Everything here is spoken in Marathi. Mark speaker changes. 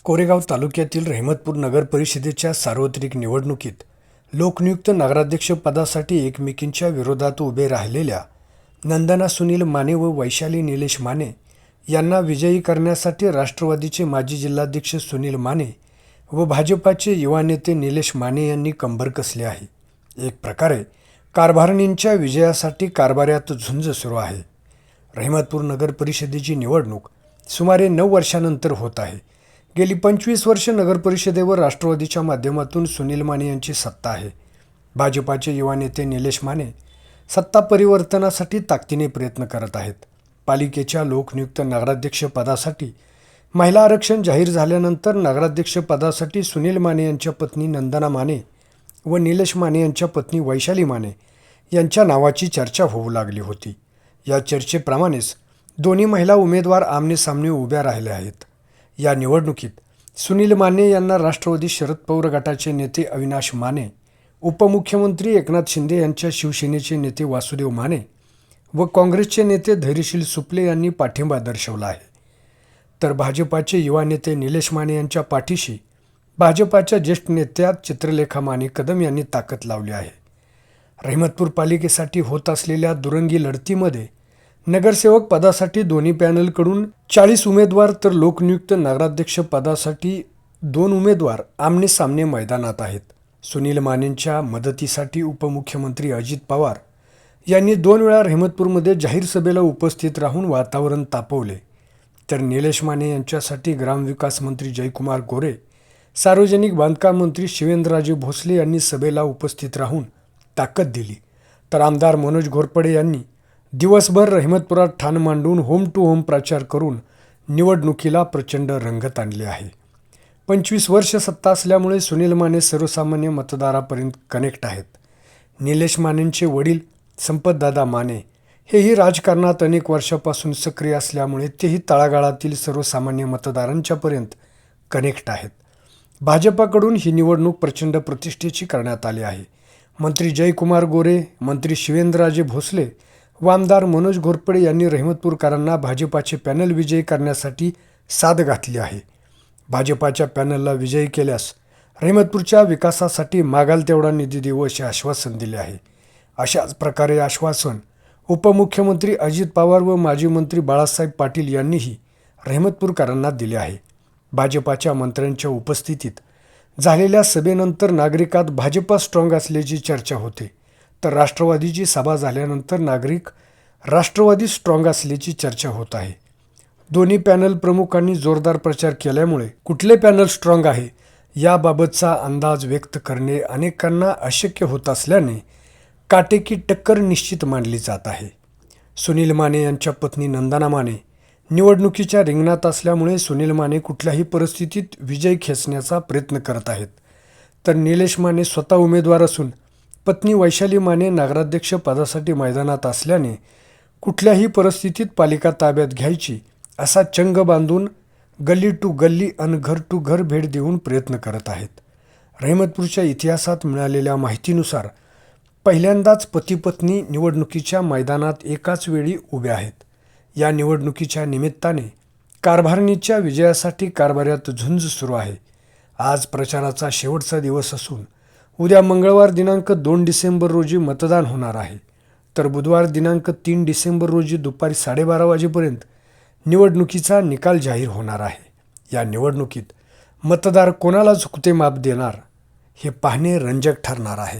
Speaker 1: कोरेगाव तालुक्यातील रहमतपूर नगर परिषदेच्या सार्वत्रिक निवडणुकीत लोकनियुक्त नगराध्यक्ष पदासाठी एकमेकींच्या विरोधात उभे राहिलेल्या नंदना सुनील माने व वैशाली निलेश माने यांना विजयी करण्यासाठी राष्ट्रवादीचे माजी जिल्हाध्यक्ष सुनील माने व भाजपाचे युवा नेते निलेश माने यांनी कंबर कसले आहे. एक प्रकारे कारभारणींच्या विजयासाठी कारभाऱ्यात झुंज सुरू आहे. रहमतपूर नगर परिषदेची निवडणूक सुमारे 9 वर्षांनंतर होत आहे. गेली 25 वर्ष नगर परिषदेवर राष्ट्रवादीच्या माध्यमातून सुनील माने यांची सत्ता आहे. भाजपाचे युवा नेते निलेश माने सत्ता परिवर्तनासाठी ताकदीने प्रयत्न करत आहेत. पालिकेच्या लोकनियुक्त नगराध्यक्ष पदासाठी महिला आरक्षण जाहीर झाल्यानंतर नगराध्यक्ष पदासाठी सुनील माने यांच्या पत्नी नंदना माने व निलेश माने यांच्या पत्नी वैशाली माने यांच्या नावाची चर्चा होऊ लागली होती. या चर्चेप्रमाणेच दोन्ही महिला उमेदवार आमनेसामने उभ्या राहिल्या आहेत. या निवडणुकीत सुनील माने यांना राष्ट्रवादी शरद पवार गटाचे नेते अविनाश माने, उपमुख्यमंत्री एकनाथ शिंदे यांच्या शिवसेनेचे नेते वासुदेव माने व काँग्रेसचे नेते धैर्यशील सुपले यांनी पाठिंबा दर्शवला आहे. तर भाजपाचे युवा नेते निलेश माने यांच्या पाठीशी भाजपाच्या ज्येष्ठ नेत्या चित्रलेखा माने कदम यांनी ताकद लावली आहे. रहमतपूर पालिकेसाठी होत असलेल्या दुरंगी लढतीमध्ये नगरसेवक पदासाठी दोन्ही पॅनलकडून 40 उमेदवार तर लोकनियुक्त नगराध्यक्ष पदासाठी 2 उमेदवार आमनेसामने मैदानात आहेत. सुनील मानेंच्या मदतीसाठी उपमुख्यमंत्री अजित पवार यांनी 2 वेळा रहमतपूरमध्ये जाहीर सभेला उपस्थित राहून वातावरण तापवले. तर निलेश माने यांच्यासाठी ग्रामविकास मंत्री जयकुमार गोरे, सार्वजनिक बांधकाम मंत्री शिवेंद्रराजे भोसले यांनी सभेला उपस्थित राहून ताकद दिली. तर आमदार मनोज घोरपडे यांनी दिवसभर रहमतपुरात ठाण मांडून होम टू होम प्रचार करून निवडणुकीला प्रचंड रंगत आणली आहे. 25 वर्ष सत्ता असल्यामुळे सुनील माने सर्वसामान्य मतदारापर्यंत कनेक्ट आहेत. निलेश मानेंचे वडील संपतदादा माने हेही राजकारणात अनेक वर्षापासून सक्रिय असल्यामुळे तेही तळागाळातील सर्वसामान्य मतदारांच्यापर्यंत कनेक्ट आहेत. भाजपाकडून ही निवडणूक प्रचंड प्रतिष्ठेची करण्यात आली आहे. मंत्री जयकुमार गोरे, मंत्री शिवेंद्रराजे भोसले व आमदार मनोज घोरपडे यांनी रहमतपूरकरांना भाजपाचे पॅनल विजयी करण्यासाठी साद घातली आहे. भाजपाच्या पॅनलला विजयी केल्यास रहमतपूरच्या विकासासाठी मागाल तेवढा निधी देऊ असे आश्वासन दिले आहे. अशाच प्रकारे आश्वासन उपमुख्यमंत्री अजित पवार व माजी मंत्री बाळासाहेब पाटील यांनीही रहमतपूरकरांना दिले आहे. भाजपाच्या मंत्र्यांच्या उपस्थितीत झालेल्या सभेनंतर नागरिकात भाजपा स्ट्रॉंग असल्याची चर्चा होते. तर राष्ट्रवादीची सभा झाल्यानंतर नागरिक राष्ट्रवादी स्ट्रॉंग असल्याची चर्चा होत आहे. दोन्ही पॅनल प्रमुखांनी जोरदार प्रचार केल्यामुळे कुठले पॅनल स्ट्रॉंग आहे याबाबतचा अंदाज व्यक्त करणे अनेकांना अशक्य होत असल्याने काटेकी टक्कर निश्चित मानली जात आहे. सुनील माने यांच्या पत्नी नंदना माने निवडणुकीच्या रिंगणात असल्यामुळे सुनील माने कुठल्याही परिस्थितीत विजय खेचण्याचा प्रयत्न करत आहेत. तर निलेश माने स्वतः उमेदवार असून पत्नी वैशाली माने नगराध्यक्ष पदासाठी मैदानात असल्याने कुठल्याही परिस्थितीत पालिका ताब्यात घ्यायची असा चंग बांधून गल्ली टू गल्ली अन घर टू घर भेट देऊन प्रयत्न करत आहेत. रहमतपूरच्या इतिहासात मिळालेल्या माहितीनुसार पहिल्यांदाच पती-पत्नी निवडणुकीच्या मैदानात एकाच वेळी उभे आहेत. या निवडणुकीच्या निमित्ताने कारभारणीच्या विजयासाठी कारभाऱ्यात झुंज सुरू आहे. आज प्रचाराचा शेवटचा दिवस असून उद्या मंगळवार दिनांक 2 डिसेंबर रोजी मतदान होणार आहे. तर बुधवार दिनांक 3 डिसेंबर रोजी दुपारी 12:30 वाजेपर्यंत निवडणुकीचा निकाल जाहीर होणार आहे. या निवडणुकीत मतदार कोणाला झुकते माप देणार हे पाहणे रंजक ठरणार आहे.